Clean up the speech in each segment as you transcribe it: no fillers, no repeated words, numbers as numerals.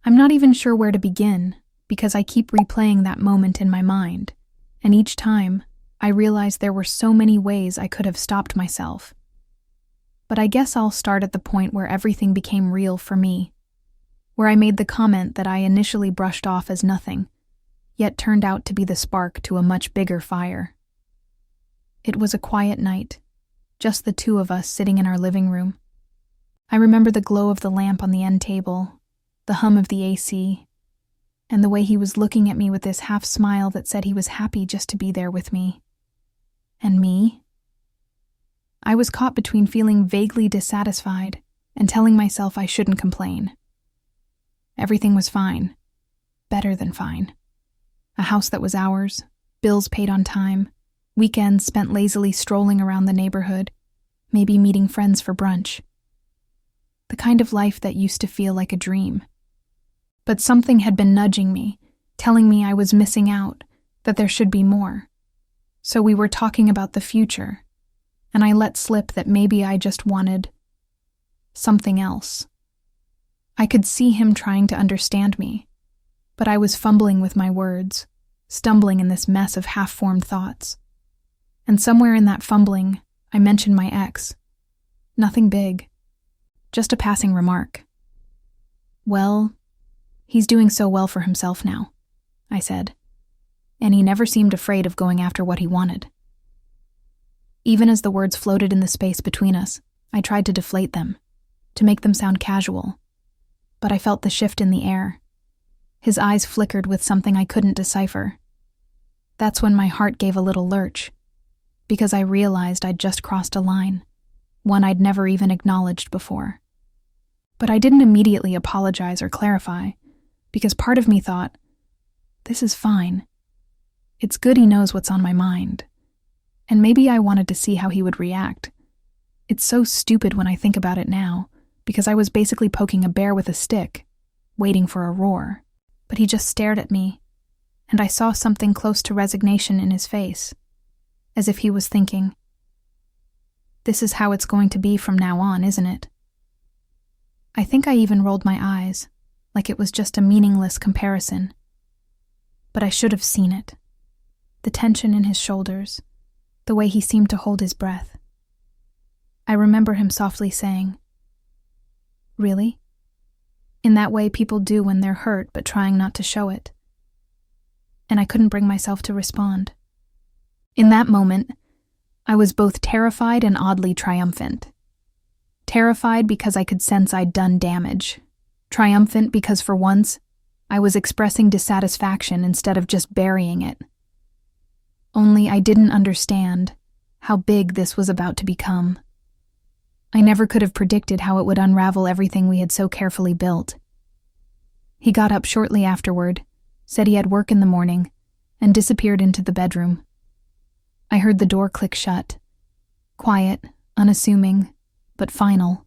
I'm not even sure where to begin, because I keep replaying that moment in my mind, and each time, I realize there were so many ways I could have stopped myself. But I guess I'll start at the point where everything became real for me, where I made the comment that I initially brushed off as nothing, yet turned out to be the spark to a much bigger fire. It was a quiet night, just the two of us sitting in our living room. I remember the glow of the lamp on the end table, the hum of the AC, and the way he was looking at me with this half smile that said he was happy just to be there with me. And me? I was caught between feeling vaguely dissatisfied and telling myself I shouldn't complain. Everything was fine. Better than fine. A house that was ours, bills paid on time, weekends spent lazily strolling around the neighborhood, maybe meeting friends for brunch. The kind of life that used to feel like a dream. But something had been nudging me, telling me I was missing out, that there should be more. So we were talking about the future, and I let slip that maybe I just wanted something else. I could see him trying to understand me, but I was fumbling with my words, stumbling in this mess of half-formed thoughts. And somewhere in that fumbling, I mentioned my ex. Nothing big, just a passing remark. Well, he's doing so well for himself now, I said, and he never seemed afraid of going after what he wanted. Even as the words floated in the space between us, I tried to deflate them, to make them sound casual, but I felt the shift in the air. His eyes flickered with something I couldn't decipher. That's when my heart gave a little lurch, because I realized I'd just crossed a line, one I'd never even acknowledged before. But I didn't immediately apologize or clarify, because part of me thought, this is fine. It's good he knows what's on my mind. And maybe I wanted to see how he would react. It's so stupid when I think about it now, because I was basically poking a bear with a stick, waiting for a roar. But he just stared at me, and I saw something close to resignation in his face, as if he was thinking, this is how it's going to be from now on, isn't it? I think I even rolled my eyes, like it was just a meaningless comparison. But I should have seen it. The tension in his shoulders, the way he seemed to hold his breath. I remember him softly saying, really? In that way people do when they're hurt but trying not to show it. And I couldn't bring myself to respond. In that moment, I was both terrified and oddly triumphant. Terrified because I could sense I'd done damage. Triumphant because for once, I was expressing dissatisfaction instead of just burying it. Only I didn't understand how big this was about to become. I never could have predicted how it would unravel everything we had so carefully built. He got up shortly afterward, said he had work in the morning, and disappeared into the bedroom. I heard the door click shut. Quiet, unassuming, but final.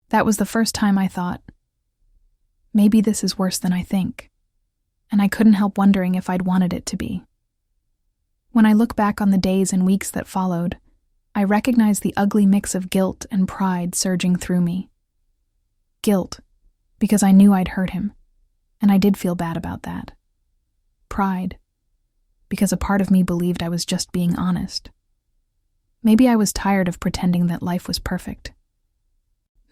That was the first time I thought, maybe this is worse than I think, and I couldn't help wondering if I'd wanted it to be. When I look back on the days and weeks that followed, I recognize the ugly mix of guilt and pride surging through me. Guilt, because I knew I'd hurt him, and I did feel bad about that. Pride, because a part of me believed I was just being honest. Maybe I was tired of pretending that life was perfect.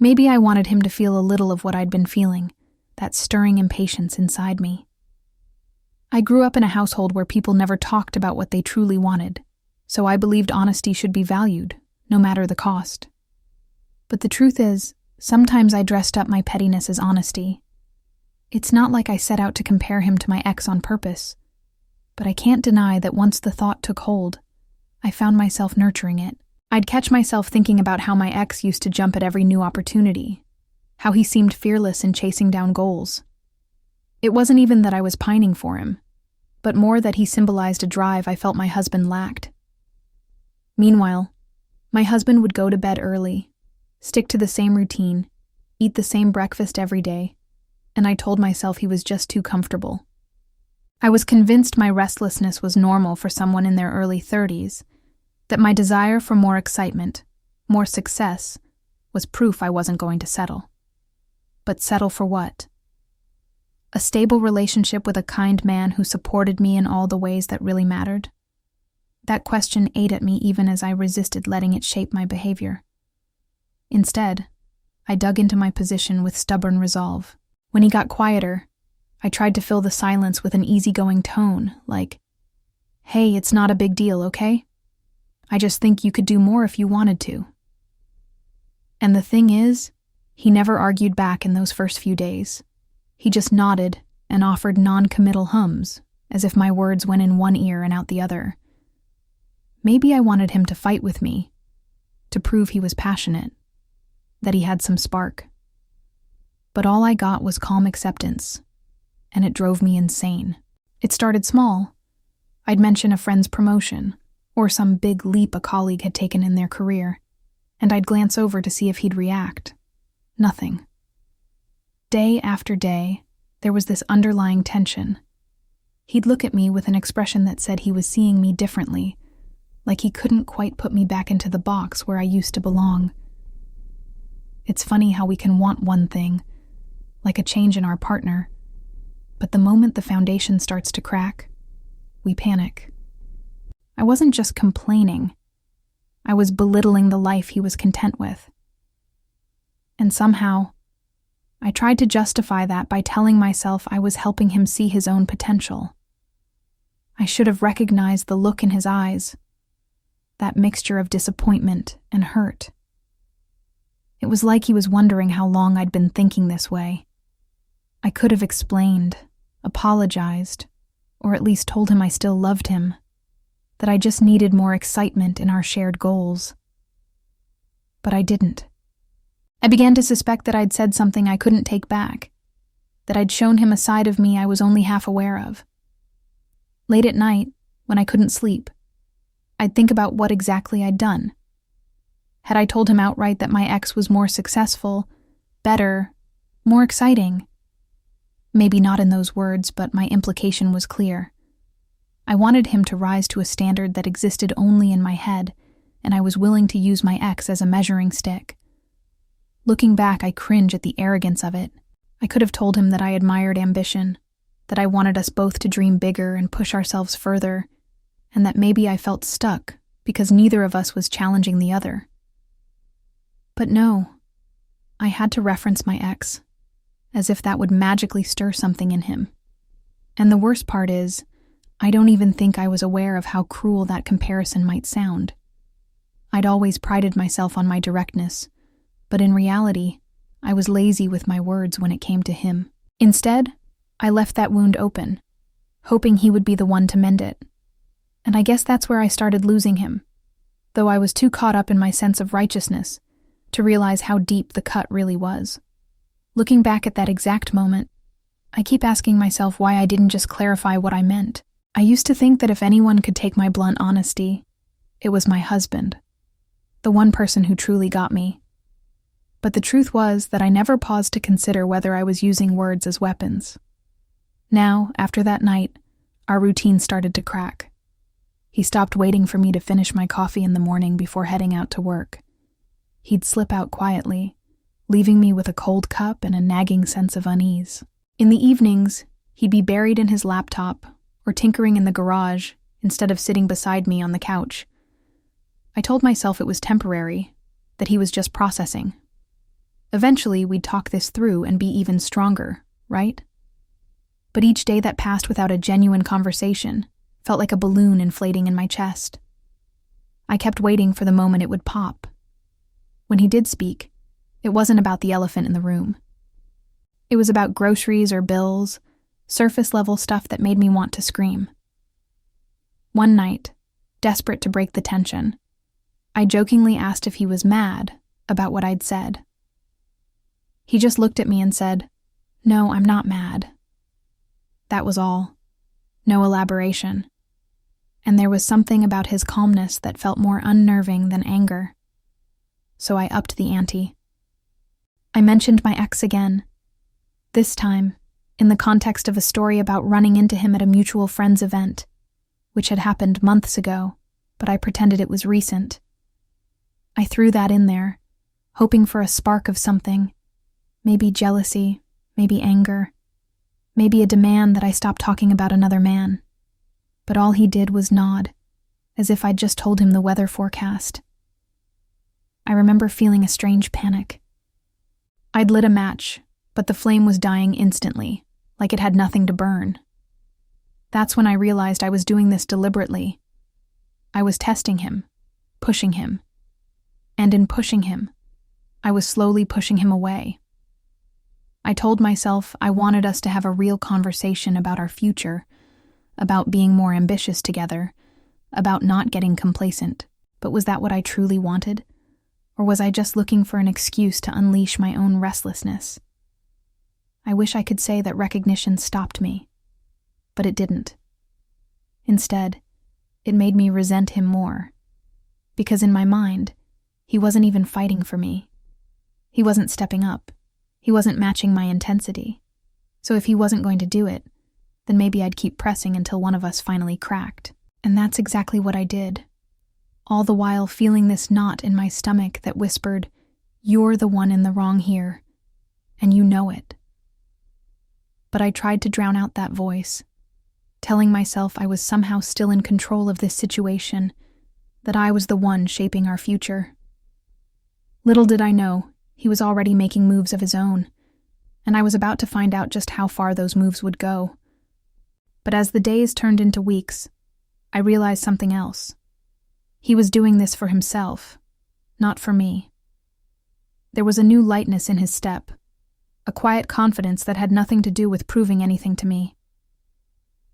Maybe I wanted him to feel a little of what I'd been feeling, that stirring impatience inside me. I grew up in a household where people never talked about what they truly wanted, so I believed honesty should be valued, no matter the cost. But the truth is, sometimes I dressed up my pettiness as honesty. It's not like I set out to compare him to my ex on purpose, but I can't deny that once the thought took hold, I found myself nurturing it. I'd catch myself thinking about how my ex used to jump at every new opportunity, how he seemed fearless in chasing down goals. It wasn't even that I was pining for him, but more that he symbolized a drive I felt my husband lacked. Meanwhile, my husband would go to bed early, stick to the same routine, eat the same breakfast every day, and I told myself he was just too comfortable. I was convinced my restlessness was normal for someone in their early 30s, that my desire for more excitement, more success, was proof I wasn't going to settle. But settle for what? A stable relationship with a kind man who supported me in all the ways that really mattered? That question ate at me even as I resisted letting it shape my behavior. Instead, I dug into my position with stubborn resolve. When he got quieter, I tried to fill the silence with an easygoing tone, like, "Hey, it's not a big deal, okay? I just think you could do more if you wanted to." And the thing is, he never argued back in those first few days. He just nodded and offered non-committal hums, as if my words went in one ear and out the other. Maybe I wanted him to fight with me, to prove he was passionate, that he had some spark. But all I got was calm acceptance, and it drove me insane. It started small. I'd mention a friend's promotion, or some big leap a colleague had taken in their career, and I'd glance over to see if he'd react. Nothing. Day after day, there was this underlying tension. He'd look at me with an expression that said he was seeing me differently, like he couldn't quite put me back into the box where I used to belong. It's funny how we can want one thing, like a change in our partner, but the moment the foundation starts to crack, we panic. I wasn't just complaining. I was belittling the life he was content with. And somehow, I tried to justify that by telling myself I was helping him see his own potential. I should have recognized the look in his eyes, that mixture of disappointment and hurt. It was like he was wondering how long I'd been thinking this way. I could have explained, apologized, or at least told him I still loved him, that I just needed more excitement in our shared goals. But I didn't. I began to suspect that I'd said something I couldn't take back, that I'd shown him a side of me I was only half aware of. Late at night, when I couldn't sleep, I'd think about what exactly I'd done. Had I told him outright that my ex was more successful, better, more exciting? Maybe not in those words, but my implication was clear. I wanted him to rise to a standard that existed only in my head, and I was willing to use my ex as a measuring stick. Looking back, I cringe at the arrogance of it. I could have told him that I admired ambition, that I wanted us both to dream bigger and push ourselves further, and that maybe I felt stuck because neither of us was challenging the other. But no, I had to reference my ex, as if that would magically stir something in him. And the worst part is, I don't even think I was aware of how cruel that comparison might sound. I'd always prided myself on my directness, but in reality, I was lazy with my words when it came to him. Instead, I left that wound open, hoping he would be the one to mend it. And I guess that's where I started losing him, though I was too caught up in my sense of righteousness to realize how deep the cut really was. Looking back at that exact moment, I keep asking myself why I didn't just clarify what I meant. I used to think that if anyone could take my blunt honesty, it was my husband, the one person who truly got me. But the truth was that I never paused to consider whether I was using words as weapons. Now, after that night, our routine started to crack. He stopped waiting for me to finish my coffee in the morning before heading out to work. He'd slip out quietly, leaving me with a cold cup and a nagging sense of unease. In the evenings, he'd be buried in his laptop or tinkering in the garage instead of sitting beside me on the couch. I told myself it was temporary, that he was just processing. Eventually, we'd talk this through and be even stronger, right? But each day that passed without a genuine conversation felt like a balloon inflating in my chest. I kept waiting for the moment it would pop. When he did speak, it wasn't about the elephant in the room. It was about groceries or bills, surface-level stuff that made me want to scream. One night, desperate to break the tension, I jokingly asked if he was mad about what I'd said. He just looked at me and said, "No, I'm not mad." That was all. No elaboration. And there was something about his calmness that felt more unnerving than anger. So I upped the ante. I mentioned my ex again. This time, in the context of a story about running into him at a mutual friend's event, which had happened months ago, but I pretended it was recent. I threw that in there, hoping for a spark of something, maybe jealousy, maybe anger. maybe a demand that I stop talking about another man. But all he did was nod, as if I'd just told him the weather forecast. I remember feeling a strange panic. I'd lit a match, but the flame was dying instantly, like it had nothing to burn. That's when I realized I was doing this deliberately. I was testing him, pushing him. And in pushing him, I was slowly pushing him away. I told myself I wanted us to have a real conversation about our future, about being more ambitious together, about not getting complacent. But was that what I truly wanted? Or was I just looking for an excuse to unleash my own restlessness? I wish I could say that recognition stopped me, but it didn't. Instead, it made me resent him more, because in my mind, he wasn't even fighting for me. He wasn't stepping up. He wasn't matching my intensity. So if he wasn't going to do it, then maybe I'd keep pressing until one of us finally cracked. And that's exactly what I did. All the while feeling this knot in my stomach that whispered, "You're the one in the wrong here, and you know it." But I tried to drown out that voice, telling myself I was somehow still in control of this situation, that I was the one shaping our future. Little did I know, he was already making moves of his own, and I was about to find out just how far those moves would go. But as the days turned into weeks, I realized something else. He was doing this for himself, not for me. There was a new lightness in his step, a quiet confidence that had nothing to do with proving anything to me.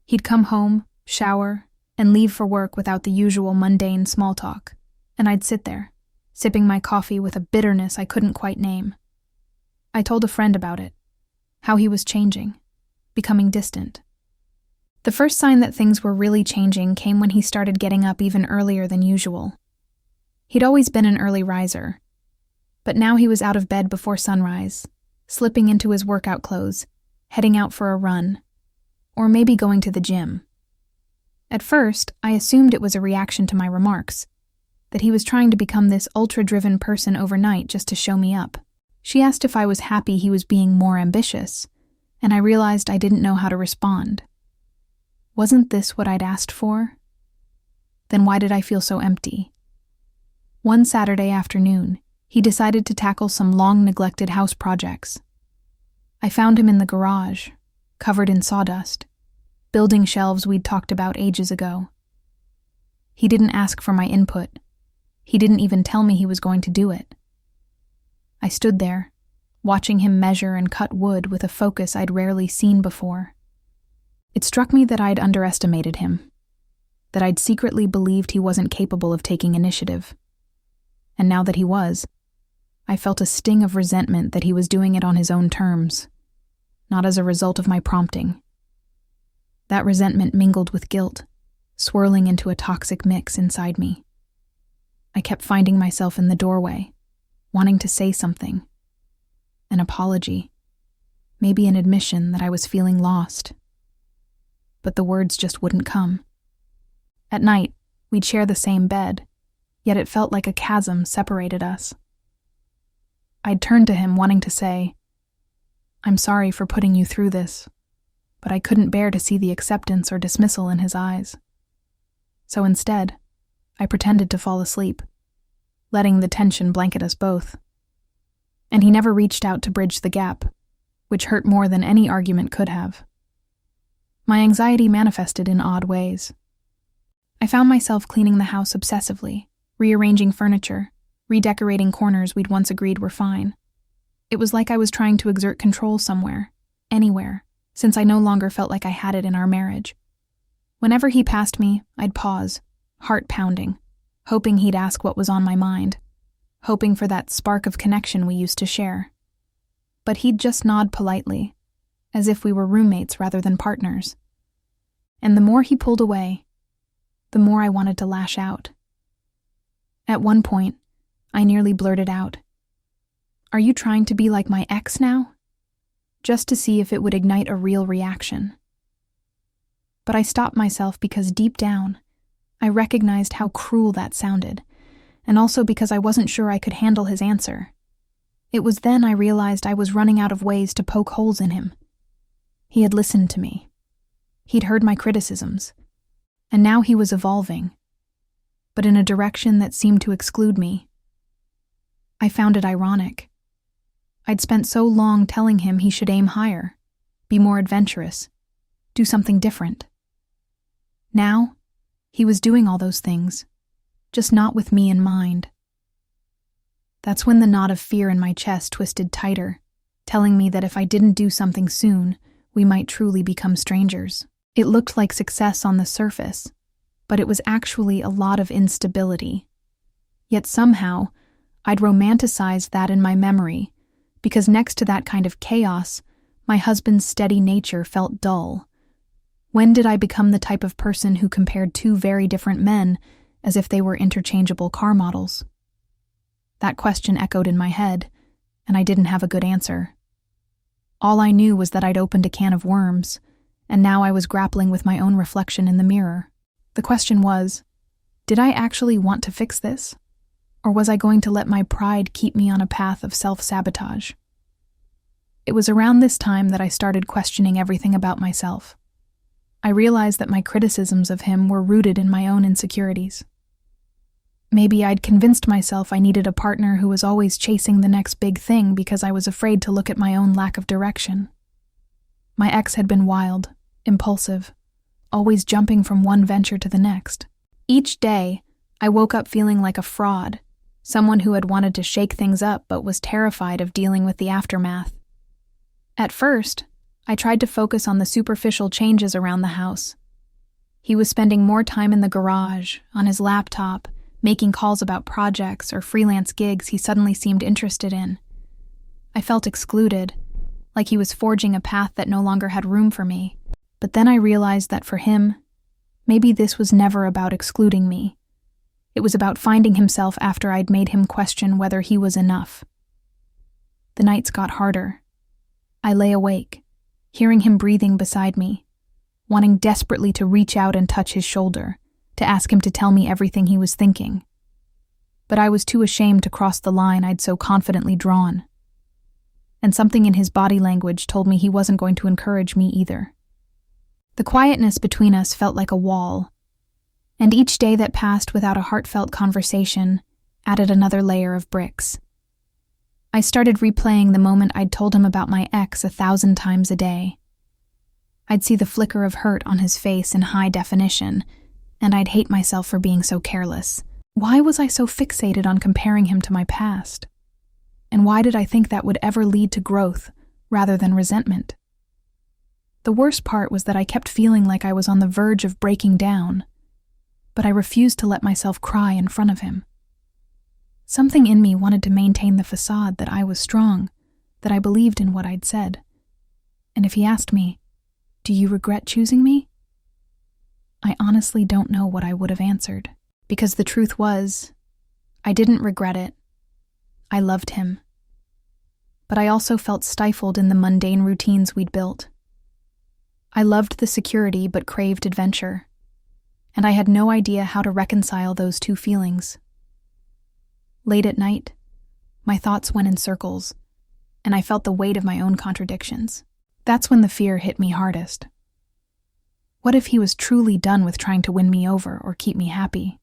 He'd come home, shower, and leave for work without the usual mundane small talk, and I'd sit there, sipping my coffee with a bitterness I couldn't quite name. I told a friend about it, how he was changing, becoming distant. The first sign that things were really changing came when he started getting up even earlier than usual. He'd always been an early riser, but now he was out of bed before sunrise, slipping into his workout clothes, heading out for a run, or maybe going to the gym. At first, I assumed it was a reaction to my remarks, that he was trying to become this ultra-driven person overnight just to show me up. She asked if I was happy he was being more ambitious, and I realized I didn't know how to respond. Wasn't this what I'd asked for? Then why did I feel so empty? One Saturday afternoon, he decided to tackle some long-neglected house projects. I found him in the garage, covered in sawdust, building shelves we'd talked about ages ago. He didn't ask for my input. He didn't even tell me he was going to do it. I stood there, watching him measure and cut wood with a focus I'd rarely seen before. It struck me that I'd underestimated him, that I'd secretly believed he wasn't capable of taking initiative. And now that he was, I felt a sting of resentment that he was doing it on his own terms, not as a result of my prompting. That resentment mingled with guilt, swirling into a toxic mix inside me. I kept finding myself in the doorway, wanting to say something. An apology, maybe an admission that I was feeling lost. But the words just wouldn't come. At night, we'd share the same bed, yet it felt like a chasm separated us. I'd turn to him wanting to say, "I'm sorry for putting you through this," but I couldn't bear to see the acceptance or dismissal in his eyes. So instead, I pretended to fall asleep, letting the tension blanket us both. And he never reached out to bridge the gap, which hurt more than any argument could have. My anxiety manifested in odd ways. I found myself cleaning the house obsessively, rearranging furniture, redecorating corners we'd once agreed were fine. It was like I was trying to exert control somewhere, anywhere, since I no longer felt like I had it in our marriage. Whenever he passed me, I'd pause, heart pounding, hoping he'd ask what was on my mind, hoping for that spark of connection we used to share. But he'd just nod politely, as if we were roommates rather than partners. And the more he pulled away, the more I wanted to lash out. At one point, I nearly blurted out, "Are you trying to be like my ex now?" Just to see if it would ignite a real reaction. But I stopped myself because deep down, I recognized how cruel that sounded, and also because I wasn't sure I could handle his answer. It was then I realized I was running out of ways to poke holes in him. He had listened to me. He'd heard my criticisms, and now he was evolving, but in a direction that seemed to exclude me. I found it ironic. I'd spent so long telling him he should aim higher, be more adventurous, do something different. Now, he was doing all those things, just not with me in mind. That's when the knot of fear in my chest twisted tighter, telling me that if I didn't do something soon, we might truly become strangers. It looked like success on the surface, but it was actually a lot of instability. Yet somehow, I'd romanticized that in my memory, because next to that kind of chaos, my husband's steady nature felt dull. When did I become the type of person who compared two very different men as if they were interchangeable car models? That question echoed in my head, and I didn't have a good answer. All I knew was that I'd opened a can of worms, and now I was grappling with my own reflection in the mirror. The question was, did I actually want to fix this? Or was I going to let my pride keep me on a path of self-sabotage? It was around this time that I started questioning everything about myself. I realized that my criticisms of him were rooted in my own insecurities. Maybe I'd convinced myself I needed a partner who was always chasing the next big thing because I was afraid to look at my own lack of direction. My ex had been wild, impulsive, always jumping from one venture to the next. Each day, I woke up feeling like a fraud, someone who had wanted to shake things up but was terrified of dealing with the aftermath. At first, I tried to focus on the superficial changes around the house. He was spending more time in the garage, on his laptop, making calls about projects or freelance gigs he suddenly seemed interested in. I felt excluded, like he was forging a path that no longer had room for me. But then I realized that for him, maybe this was never about excluding me. It was about finding himself after I'd made him question whether he was enough. The nights got harder. I lay awake, hearing him breathing beside me, wanting desperately to reach out and touch his shoulder, to ask him to tell me everything he was thinking. But I was too ashamed to cross the line I'd so confidently drawn. And something in his body language told me he wasn't going to encourage me either. The quietness between us felt like a wall, and each day that passed without a heartfelt conversation added another layer of bricks. I started replaying the moment I'd told him about my ex 1,000 times a day. I'd see the flicker of hurt on his face in high definition, and I'd hate myself for being so careless. Why was I so fixated on comparing him to my past? And why did I think that would ever lead to growth rather than resentment? The worst part was that I kept feeling like I was on the verge of breaking down, but I refused to let myself cry in front of him. Something in me wanted to maintain the facade that I was strong, that I believed in what I'd said. And if he asked me, "Do you regret choosing me?" I honestly don't know what I would have answered, because the truth was, I didn't regret it. I loved him. But I also felt stifled in the mundane routines we'd built. I loved the security but craved adventure, and I had no idea how to reconcile those two feelings. Late at night, my thoughts went in circles, and I felt the weight of my own contradictions. That's when the fear hit me hardest. What if he was truly done with trying to win me over or keep me happy?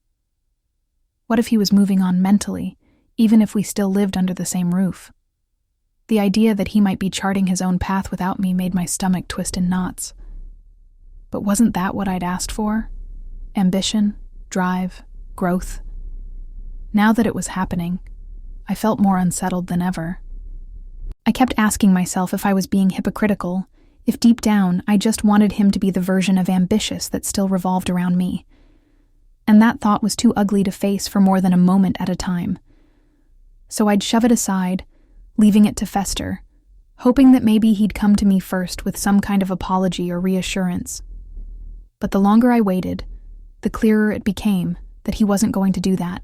What if he was moving on mentally, even if we still lived under the same roof? The idea that he might be charting his own path without me made my stomach twist in knots. But wasn't that what I'd asked for? Ambition, drive, growth. Now that it was happening, I felt more unsettled than ever. I kept asking myself if I was being hypocritical, if deep down I just wanted him to be the version of ambitious that still revolved around me. And that thought was too ugly to face for more than a moment at a time. So I'd shove it aside, leaving it to fester, hoping that maybe he'd come to me first with some kind of apology or reassurance. But the longer I waited, the clearer it became that he wasn't going to do that.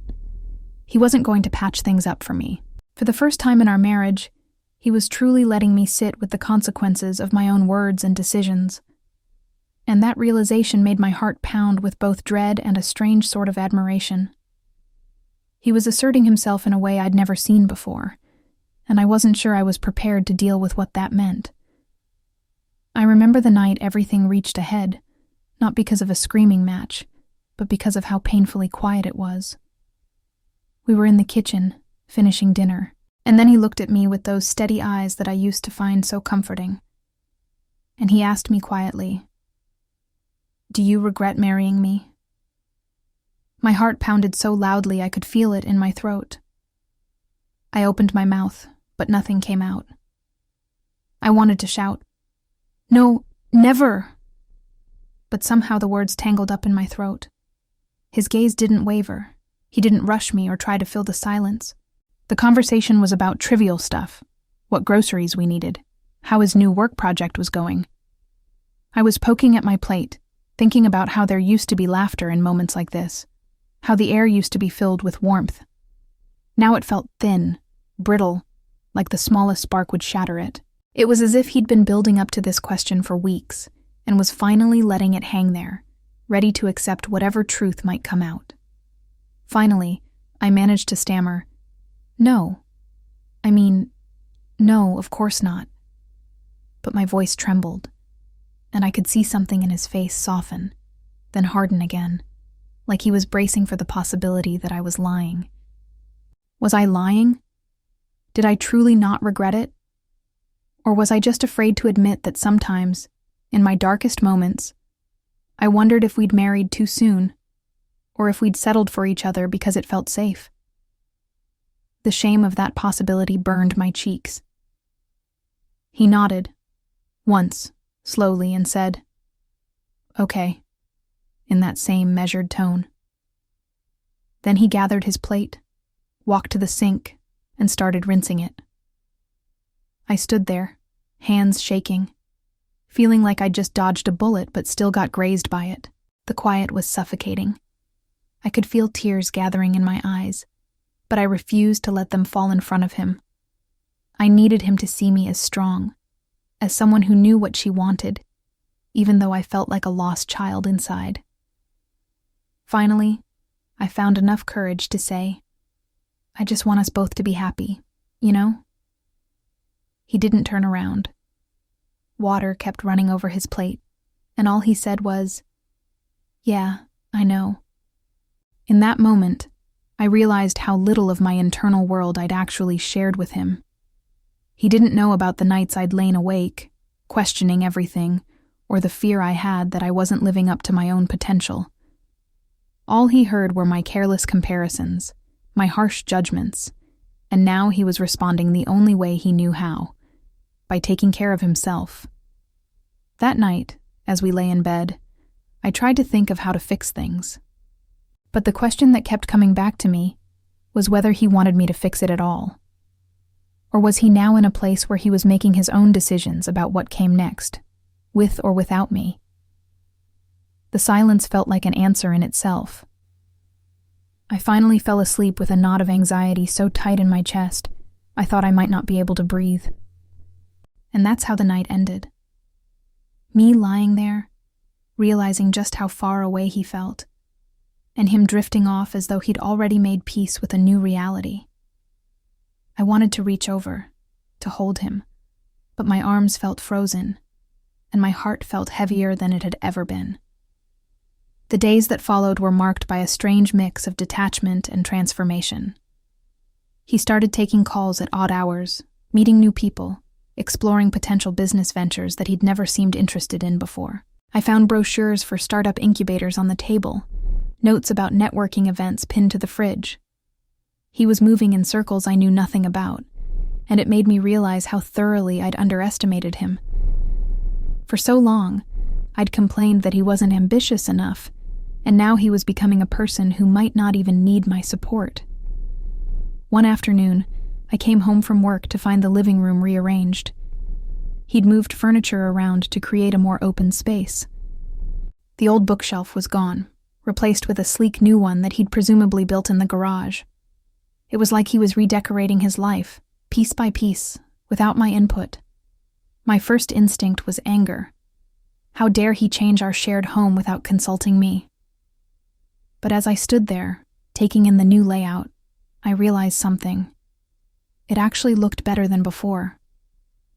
He wasn't going to patch things up for me. For the first time in our marriage, he was truly letting me sit with the consequences of my own words and decisions. And that realization made my heart pound with both dread and a strange sort of admiration. He was asserting himself in a way I'd never seen before, and I wasn't sure I was prepared to deal with what that meant. I remember the night everything reached a head, not because of a screaming match, but because of how painfully quiet it was. We were in the kitchen, finishing dinner, and then he looked at me with those steady eyes that I used to find so comforting. And he asked me quietly, "Do you regret marrying me?" My heart pounded so loudly I could feel it in my throat. I opened my mouth, but nothing came out. I wanted to shout, "No, never!" But somehow the words tangled up in my throat. His gaze didn't waver. He didn't rush me or try to fill the silence. The conversation was about trivial stuff, what groceries we needed, how his new work project was going. I was poking at my plate, thinking about how there used to be laughter in moments like this, how the air used to be filled with warmth. Now it felt thin, brittle, like the smallest spark would shatter it. It was as if he'd been building up to this question for weeks, and was finally letting it hang there, ready to accept whatever truth might come out. Finally, I managed to stammer, "No. No, of course not." But my voice trembled, and I could see something in his face soften, then harden again, like he was bracing for the possibility that I was lying. Was I lying? Did I truly not regret it? Or was I just afraid to admit that sometimes, in my darkest moments, I wondered if we'd married too soon, or if we'd settled for each other because it felt safe? The shame of that possibility burned my cheeks. He nodded, once, slowly, and said, "Okay," in that same measured tone. Then he gathered his plate, walked to the sink, and started rinsing it. I stood there, hands shaking, feeling like I'd just dodged a bullet but still got grazed by it. The quiet was suffocating. I could feel tears gathering in my eyes, but I refused to let them fall in front of him. I needed him to see me as strong, as someone who knew what she wanted, even though I felt like a lost child inside. Finally, I found enough courage to say, "I just want us both to be happy, you know?" He didn't turn around. Water kept running over his plate, and all he said was, "Yeah, I know." In that moment, I realized how little of my internal world I'd actually shared with him. He didn't know about the nights I'd lain awake, questioning everything, or the fear I had that I wasn't living up to my own potential. All he heard were my careless comparisons, my harsh judgments, and now he was responding the only way he knew how, by taking care of himself. That night, as we lay in bed, I tried to think of how to fix things. But the question that kept coming back to me was whether he wanted me to fix it at all. Or was he now in a place where he was making his own decisions about what came next, with or without me? The silence felt like an answer in itself. I finally fell asleep with a knot of anxiety so tight in my chest, I thought I might not be able to breathe. And that's how the night ended. Me lying there, realizing just how far away he felt, and him drifting off as though he'd already made peace with a new reality. I wanted to reach over, to hold him, but my arms felt frozen, and my heart felt heavier than it had ever been. The days that followed were marked by a strange mix of detachment and transformation. He started taking calls at odd hours, meeting new people, exploring potential business ventures that he'd never seemed interested in before. I found brochures for startup incubators on the table, notes about networking events pinned to the fridge. He was moving in circles I knew nothing about, and it made me realize how thoroughly I'd underestimated him. For so long, I'd complained that he wasn't ambitious enough, and now he was becoming a person who might not even need my support. One afternoon, I came home from work to find the living room rearranged. He'd moved furniture around to create a more open space. The old bookshelf was gone, replaced with a sleek new one that he'd presumably built in the garage. It was like he was redecorating his life, piece by piece, without my input. My first instinct was anger. How dare he change our shared home without consulting me? But as I stood there, taking in the new layout, I realized something. It actually looked better than before.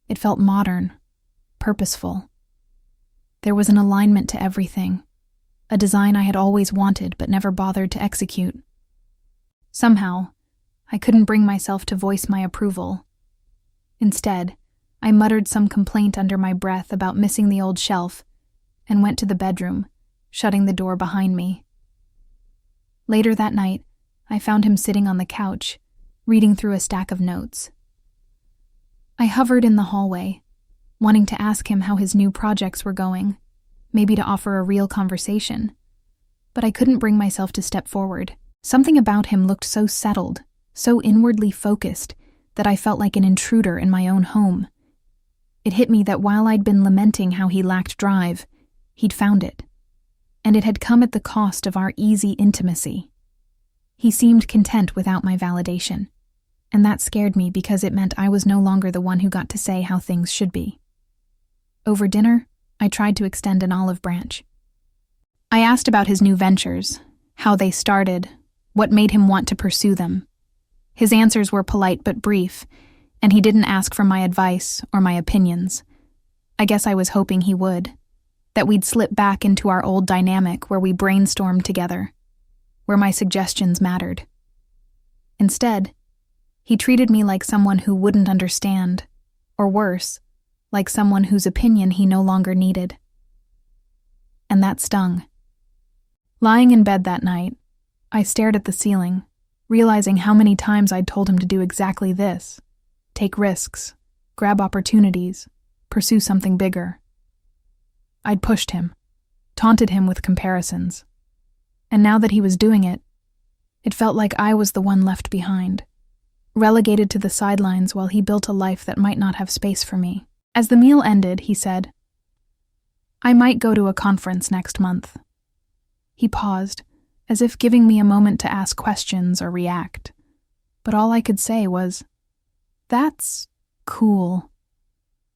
It felt modern, purposeful, There was an alignment to everything, a design I had always wanted but never bothered to execute. Somehow, I couldn't bring myself to voice my approval. Instead, I muttered some complaint under my breath about missing the old shelf and went to the bedroom, shutting the door behind me. Later that night, I found him sitting on the couch, reading through a stack of notes. I hovered in the hallway, wanting to ask him how his new projects were going, maybe to offer a real conversation. But I couldn't bring myself to step forward. Something about him looked so settled, so inwardly focused, that I felt like an intruder in my own home. It hit me that while I'd been lamenting how he lacked drive, he'd found it. And it had come at the cost of our easy intimacy. He seemed content without my validation, and that scared me because it meant I was no longer the one who got to say how things should be. Over dinner, I tried to extend an olive branch. I asked about his new ventures, how they started, what made him want to pursue them. His answers were polite but brief, and he didn't ask for my advice or my opinions. I guess I was hoping he would, that we'd slip back into our old dynamic where we brainstormed together, where my suggestions mattered. Instead, he treated me like someone who wouldn't understand, or worse, like someone whose opinion he no longer needed. And that stung. Lying in bed that night, I stared at the ceiling, realizing how many times I'd told him to do exactly this: take risks, grab opportunities, pursue something bigger. I'd pushed him, taunted him with comparisons. And now that he was doing it, it felt like I was the one left behind, relegated to the sidelines while he built a life that might not have space for me. As the meal ended, he said, "I might go to a conference next month." He paused, as if giving me a moment to ask questions or react. But all I could say was, "That's cool,"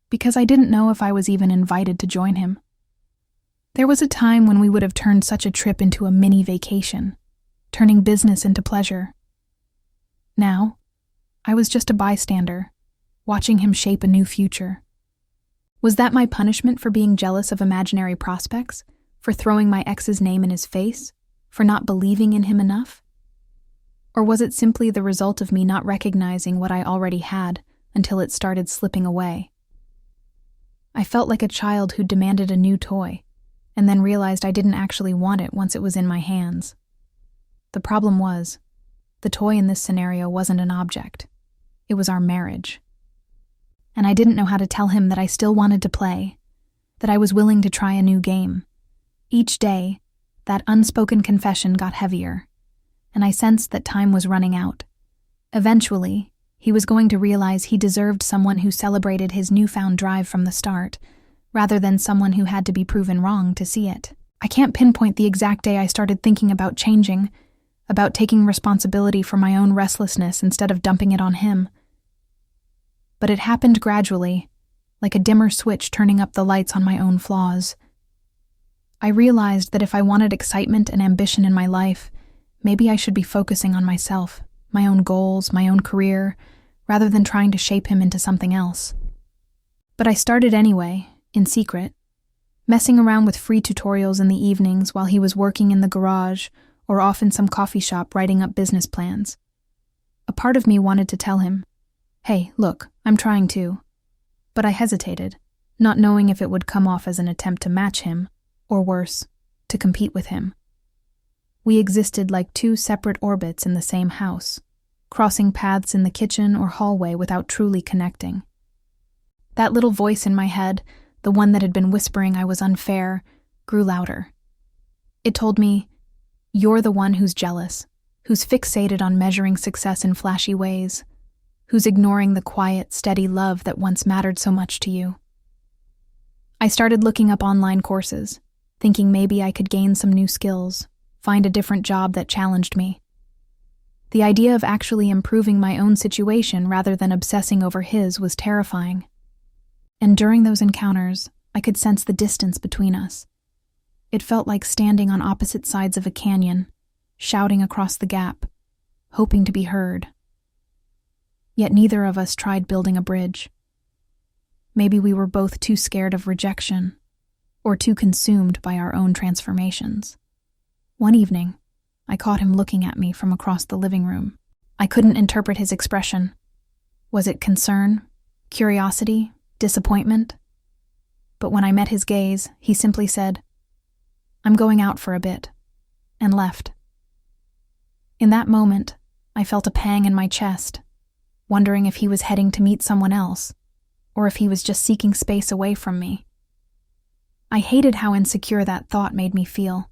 because I didn't know if I was even invited to join him. There was a time when we would have turned such a trip into a mini vacation, turning business into pleasure. Now, I was just a bystander, watching him shape a new future. Was that my punishment for being jealous of imaginary prospects, for throwing my ex's name in his face, for not believing in him enough? Or was it simply the result of me not recognizing what I already had until it started slipping away? I felt like a child who demanded a new toy, and then realized I didn't actually want it once it was in my hands. The problem was, the toy in this scenario wasn't an object. It was our marriage. And I didn't know how to tell him that I still wanted to play, that I was willing to try a new game. Each day, that unspoken confession got heavier, and I sensed that time was running out. Eventually, he was going to realize he deserved someone who celebrated his newfound drive from the start, rather than someone who had to be proven wrong to see it. I can't pinpoint the exact day I started thinking about changing, about taking responsibility for my own restlessness instead of dumping it on him. But it happened gradually, like a dimmer switch turning up the lights on my own flaws. I realized that if I wanted excitement and ambition in my life, maybe I should be focusing on myself, my own goals, my own career, rather than trying to shape him into something else. But I started anyway, in secret, messing around with free tutorials in the evenings while he was working in the garage or off in some coffee shop writing up business plans. A part of me wanted to tell him, "Hey, look, I'm trying too." But I hesitated, not knowing if it would come off as an attempt to match him, or worse, to compete with him. We existed like two separate orbits in the same house, crossing paths in the kitchen or hallway without truly connecting. That little voice in my head, the one that had been whispering I was unfair, grew louder. It told me, "You're the one who's jealous, who's fixated on measuring success in flashy ways, who's ignoring the quiet, steady love that once mattered so much to you." I started looking up online courses, thinking maybe I could gain some new skills, find a different job that challenged me. The idea of actually improving my own situation rather than obsessing over his was terrifying. And during those encounters, I could sense the distance between us. It felt like standing on opposite sides of a canyon, shouting across the gap, hoping to be heard. Yet neither of us tried building a bridge. Maybe we were both too scared of rejection, or too consumed by our own transformations. One evening, I caught him looking at me from across the living room. I couldn't interpret his expression. Was it concern, curiosity, disappointment? But when I met his gaze, he simply said, "I'm going out for a bit," and left. In that moment, I felt a pang in my chest, wondering if he was heading to meet someone else, or if he was just seeking space away from me. I hated how insecure that thought made me feel,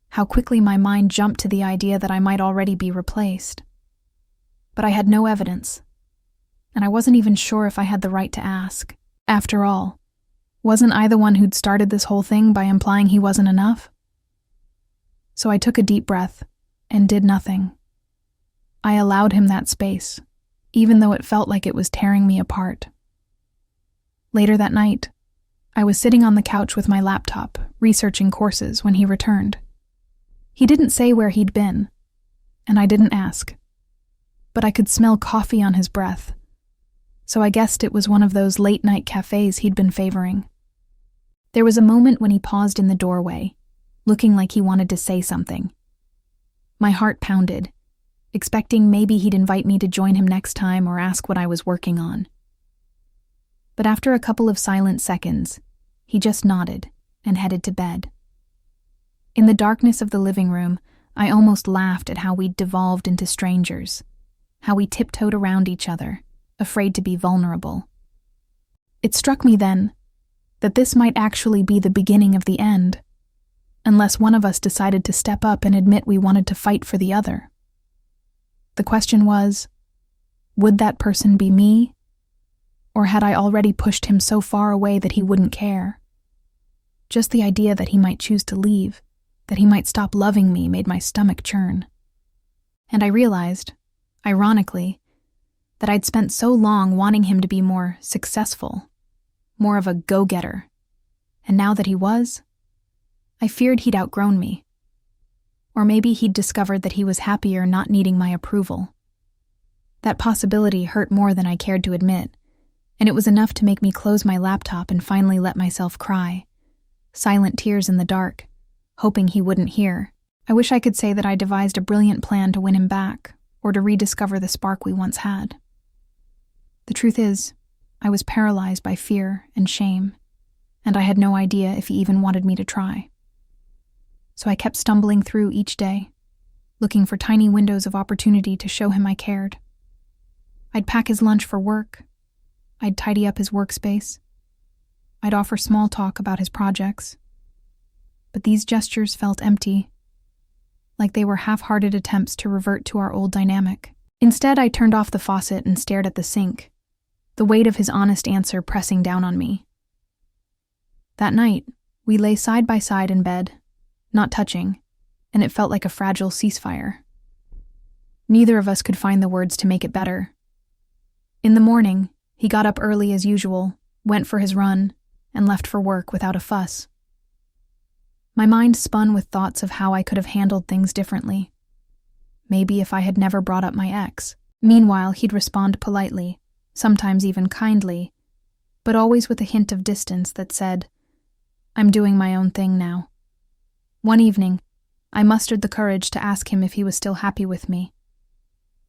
how quickly my mind jumped to the idea that I might already be replaced. But I had no evidence, and I wasn't even sure if I had the right to ask. After all, wasn't I the one who'd started this whole thing by implying he wasn't enough? So I took a deep breath and did nothing. I allowed him that space, even though it felt like it was tearing me apart. Later that night, I was sitting on the couch with my laptop, researching courses when he returned. He didn't say where he'd been, and I didn't ask. But I could smell coffee on his breath, so I guessed it was one of those late-night cafes he'd been favoring. There was a moment when he paused in the doorway, looking like he wanted to say something. My heart pounded, expecting maybe he'd invite me to join him next time or ask what I was working on. But after a couple of silent seconds, he just nodded and headed to bed. In the darkness of the living room, I almost laughed at how we'd devolved into strangers, how we tiptoed around each other, afraid to be vulnerable. It struck me then that this might actually be the beginning of the end, unless one of us decided to step up and admit we wanted to fight for the other. The question was, would that person be me? Or had I already pushed him so far away that he wouldn't care? Just the idea that he might choose to leave, that he might stop loving me, made my stomach churn. And I realized, ironically, that I'd spent so long wanting him to be more successful, more of a go-getter, and now that he was, I feared he'd outgrown me. Or maybe he'd discovered that he was happier not needing my approval. That possibility hurt more than I cared to admit, and it was enough to make me close my laptop and finally let myself cry, silent tears in the dark, hoping he wouldn't hear. I wish I could say that I devised a brilliant plan to win him back, or to rediscover the spark we once had. The truth is, I was paralyzed by fear and shame, and I had no idea if he even wanted me to try. So I kept stumbling through each day, looking for tiny windows of opportunity to show him I cared. I'd pack his lunch for work. I'd tidy up his workspace. I'd offer small talk about his projects. But these gestures felt empty, like they were half-hearted attempts to revert to our old dynamic. Instead, I turned off the faucet and stared at the sink, the weight of his honest answer pressing down on me. That night, we lay side by side in bed, not touching, and it felt like a fragile ceasefire. Neither of us could find the words to make it better. In the morning, he got up early as usual, went for his run, and left for work without a fuss. My mind spun with thoughts of how I could have handled things differently. Maybe if I had never brought up my ex. Meanwhile, he'd respond politely, sometimes even kindly, but always with a hint of distance that said, "I'm doing my own thing now." One evening, I mustered the courage to ask him if he was still happy with me.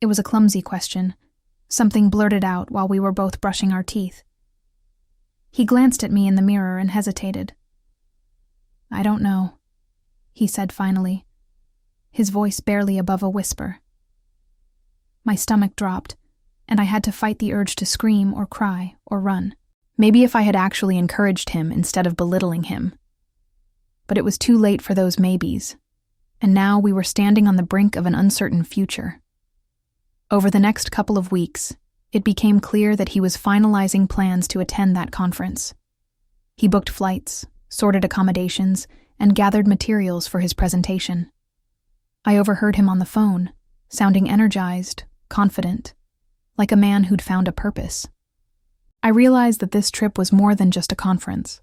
It was a clumsy question, something blurted out while we were both brushing our teeth. He glanced at me in the mirror and hesitated. "I don't know," he said finally, his voice barely above a whisper. My stomach dropped, and I had to fight the urge to scream or cry or run. Maybe if I had actually encouraged him instead of belittling him. But it was too late for those maybes, and now we were standing on the brink of an uncertain future. Over the next couple of weeks, it became clear that he was finalizing plans to attend that conference. He booked flights, sorted accommodations, and gathered materials for his presentation. I overheard him on the phone, sounding energized, confident, like a man who'd found a purpose. I realized that this trip was more than just a conference.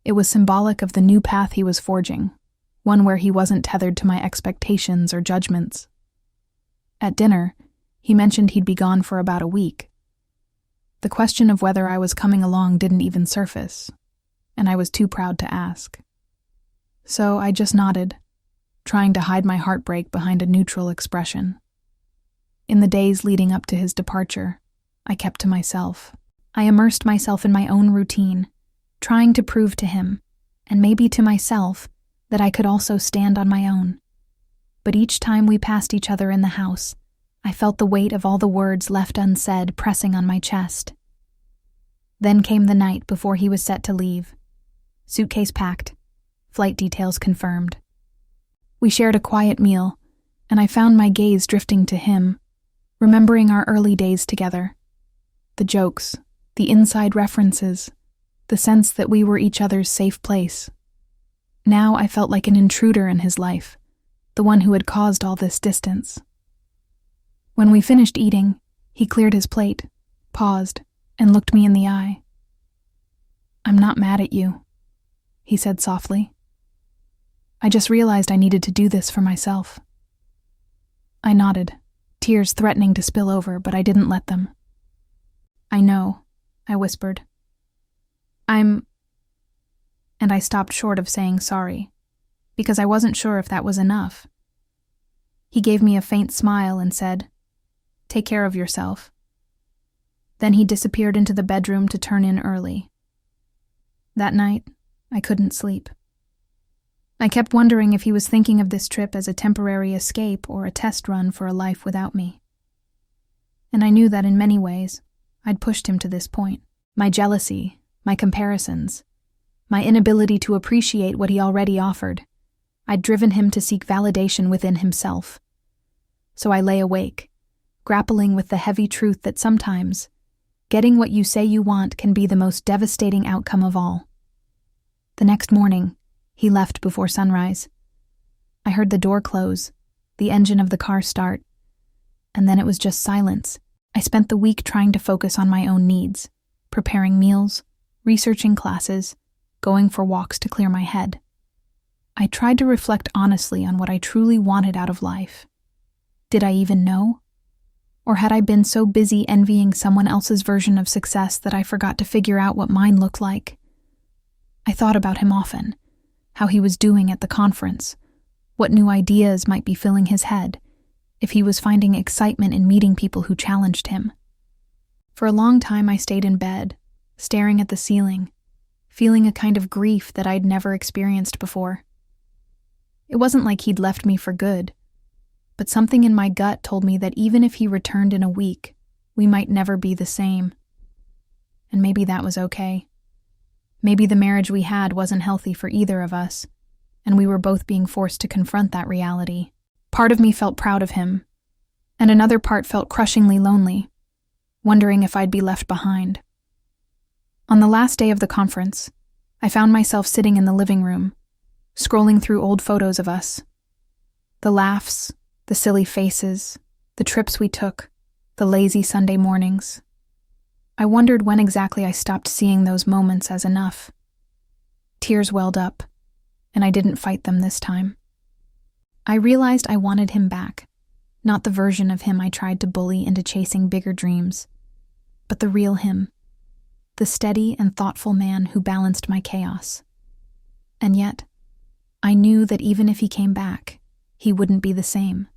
It was symbolic of the new path he was forging, one where he wasn't tethered to my expectations or judgments. At dinner, he mentioned he'd be gone for about a week. The question of whether I was coming along didn't even surface, and I was too proud to ask. So I just nodded, trying to hide my heartbreak behind a neutral expression. In the days leading up to his departure, I kept to myself. I immersed myself in my own routine, trying to prove to him, and maybe to myself, that I could also stand on my own. But each time we passed each other in the house, I felt the weight of all the words left unsaid pressing on my chest. Then came the night before he was set to leave. Suitcase packed, flight details confirmed. We shared a quiet meal, and I found my gaze drifting to him, remembering our early days together. The jokes, the inside references, the sense that we were each other's safe place. Now I felt like an intruder in his life, the one who had caused all this distance. When we finished eating, he cleared his plate, paused, and looked me in the eye. "I'm not mad at you," he said softly. "I just realized I needed to do this for myself." I nodded, tears threatening to spill over, but I didn't let them. "I know," I whispered. And I stopped short of saying sorry, because I wasn't sure if that was enough. He gave me a faint smile and said, "Take care of yourself." Then he disappeared into the bedroom to turn in early. That night, I couldn't sleep. I kept wondering if he was thinking of this trip as a temporary escape or a test run for a life without me. And I knew that in many ways, I'd pushed him to this point. My jealousy, my comparisons, my inability to appreciate what he already offered. I'd driven him to seek validation within himself. So I lay awake, grappling with the heavy truth that sometimes, getting what you say you want can be the most devastating outcome of all. The next morning, he left before sunrise. I heard the door close, the engine of the car start, and then it was just silence. I spent the week trying to focus on my own needs, preparing meals, researching classes, going for walks to clear my head. I tried to reflect honestly on what I truly wanted out of life. Did I even know? Or had I been so busy envying someone else's version of success that I forgot to figure out what mine looked like? I thought about him often, how he was doing at the conference, what new ideas might be filling his head, if he was finding excitement in meeting people who challenged him. For a long time I stayed in bed, staring at the ceiling, feeling a kind of grief that I'd never experienced before. It wasn't like he'd left me for good, but something in my gut told me that even if he returned in a week, we might never be the same. And maybe that was okay. Maybe the marriage we had wasn't healthy for either of us, and we were both being forced to confront that reality. Part of me felt proud of him, and another part felt crushingly lonely, wondering if I'd be left behind. On the last day of the conference, I found myself sitting in the living room, scrolling through old photos of us. The laughs, the silly faces, the trips we took, the lazy Sunday mornings. I wondered when exactly I stopped seeing those moments as enough. Tears welled up, and I didn't fight them this time. I realized I wanted him back, not the version of him I tried to bully into chasing bigger dreams, but the real him, the steady and thoughtful man who balanced my chaos. And yet, I knew that even if he came back, he wouldn't be the same.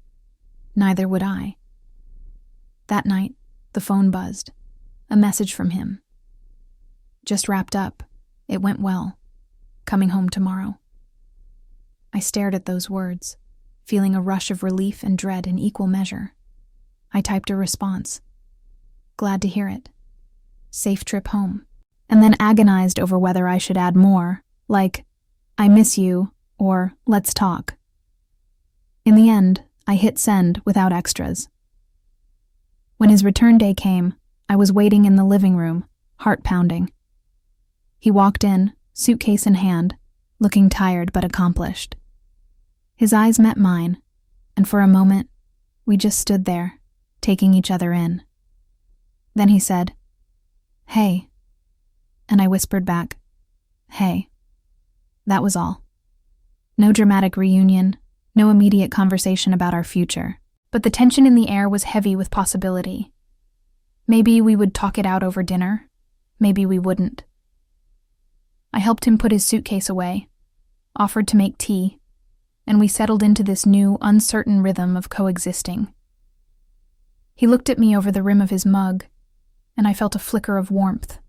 Neither would I. That night, the phone buzzed. A message from him. "Just wrapped up. It went well. Coming home tomorrow." I stared at those words, feeling a rush of relief and dread in equal measure. I typed a response. "Glad to hear it. Safe trip home." And then agonized over whether I should add more, like, "I miss you," or "Let's talk." In the end, I hit send without extras. When his return day came, I was waiting in the living room, heart pounding. He walked in, suitcase in hand, looking tired but accomplished. His eyes met mine, and for a moment, we just stood there, taking each other in. Then he said, "Hey," and I whispered back, "Hey." That was all. No dramatic reunion, no immediate conversation about our future, but the tension in the air was heavy with possibility. Maybe we would talk it out over dinner, maybe we wouldn't. I helped him put his suitcase away, offered to make tea, and we settled into this new, uncertain rhythm of coexisting. He looked at me over the rim of his mug, and I felt a flicker of warmth,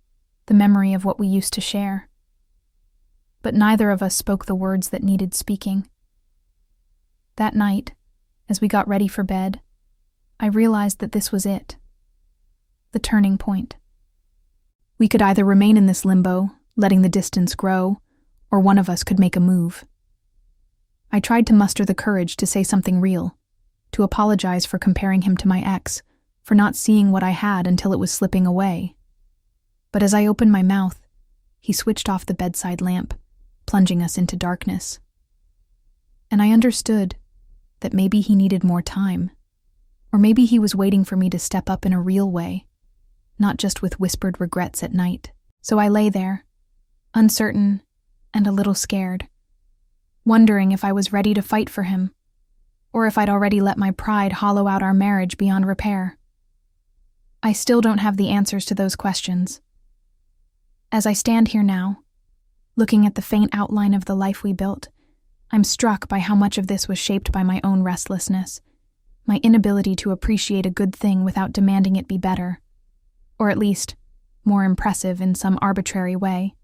the memory of what we used to share. But neither of us spoke the words that needed speaking. That night, as we got ready for bed, I realized that this was it, the turning point. We could either remain in this limbo, letting the distance grow, or one of us could make a move. I tried to muster the courage to say something real, to apologize for comparing him to my ex, for not seeing what I had until it was slipping away. But as I opened my mouth, he switched off the bedside lamp, plunging us into darkness. And I understood that maybe he needed more time, or maybe he was waiting for me to step up in a real way, not just with whispered regrets at night. So I lay there, uncertain and a little scared, wondering if I was ready to fight for him, or if I'd already let my pride hollow out our marriage beyond repair. I still don't have the answers to those questions. As I stand here now, looking at the faint outline of the life we built, I'm struck by how much of this was shaped by my own restlessness, my inability to appreciate a good thing without demanding it be better, or at least more impressive in some arbitrary way.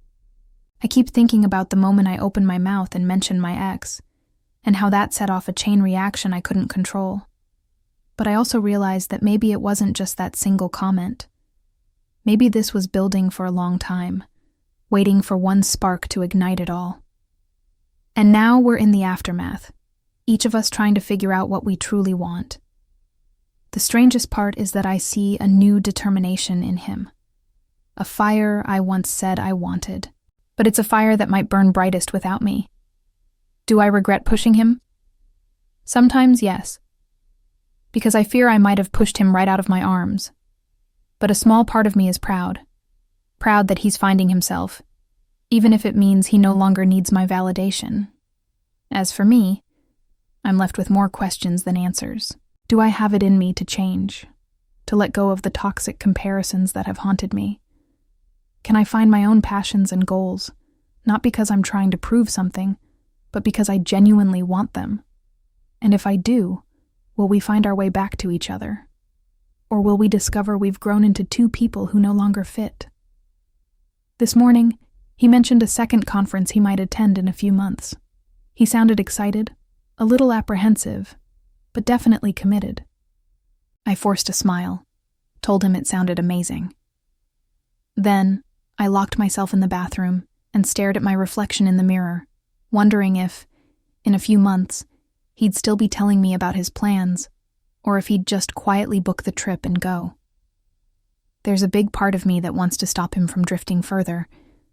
I keep thinking about the moment I opened my mouth and mentioned my ex, and how that set off a chain reaction I couldn't control. But I also realized that maybe it wasn't just that single comment. Maybe this was building for a long time, waiting for one spark to ignite it all. And now we're in the aftermath, each of us trying to figure out what we truly want. The strangest part is that I see a new determination in him, a fire I once said I wanted. But it's a fire that might burn brightest without me. Do I regret pushing him? Sometimes, yes, because I fear I might have pushed him right out of my arms. But a small part of me is proud that he's finding himself, even if it means he no longer needs my validation. As for me, I'm left with more questions than answers. Do I have it in me to change, to let go of the toxic comparisons that have haunted me? Can I find my own passions and goals, not because I'm trying to prove something, but because I genuinely want them? And if I do, will we find our way back to each other? Or will we discover we've grown into two people who no longer fit? This morning, he mentioned a second conference he might attend in a few months. He sounded excited, a little apprehensive, but definitely committed. I forced a smile, told him it sounded amazing. Then, I locked myself in the bathroom and stared at my reflection in the mirror, wondering if, in a few months, he'd still be telling me about his plans, or if he'd just quietly book the trip and go. There's a big part of me that wants to stop him from drifting further,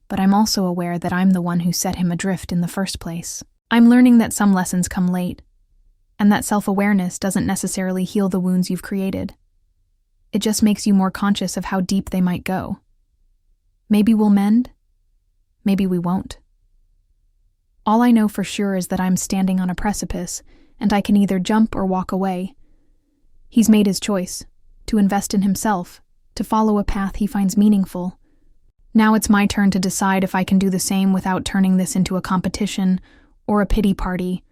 but I'm also aware that I'm the one who set him adrift in the first place. I'm learning that some lessons come late, and that self-awareness doesn't necessarily heal the wounds you've created. It just makes you more conscious of how deep they might go. Maybe we'll mend, maybe we won't. All I know for sure is that I'm standing on a precipice, and I can either jump or walk away. He's made his choice, to invest in himself, to follow a path he finds meaningful. Now it's my turn to decide if I can do the same without turning this into a competition, or a pity party,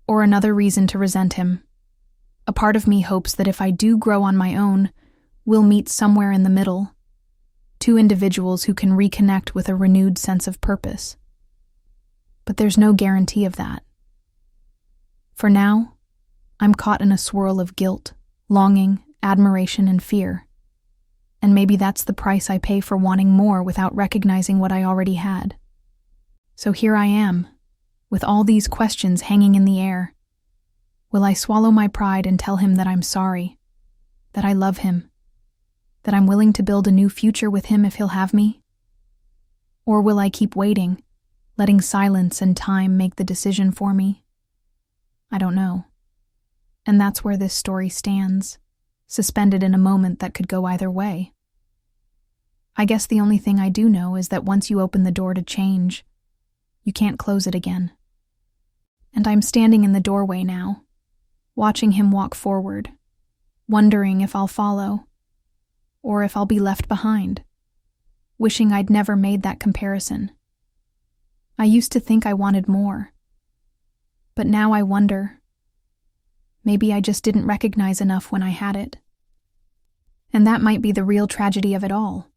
or another reason to resent him. A part of me hopes that if I do grow on my own, we'll meet somewhere in the middle. Two individuals who can reconnect with a renewed sense of purpose. But there's no guarantee of that. For now, I'm caught in a swirl of guilt, longing, admiration, and fear. And maybe that's the price I pay for wanting more without recognizing what I already had. So here I am, with all these questions hanging in the air. Will I swallow my pride and tell him that I'm sorry, that I love him, that I'm willing to build a new future with him if he'll have me? Or will I keep waiting, letting silence and time make the decision for me? I don't know. And that's where this story stands, suspended in a moment that could go either way. I guess the only thing I do know is that once you open the door to change, you can't close it again. And I'm standing in the doorway now, watching him walk forward, wondering if I'll follow, or if I'll be left behind, wishing I'd never made that comparison, I used to think I wanted more. But now I wonder, maybe I just didn't recognize enough when I had it. And that might be the real tragedy of it all.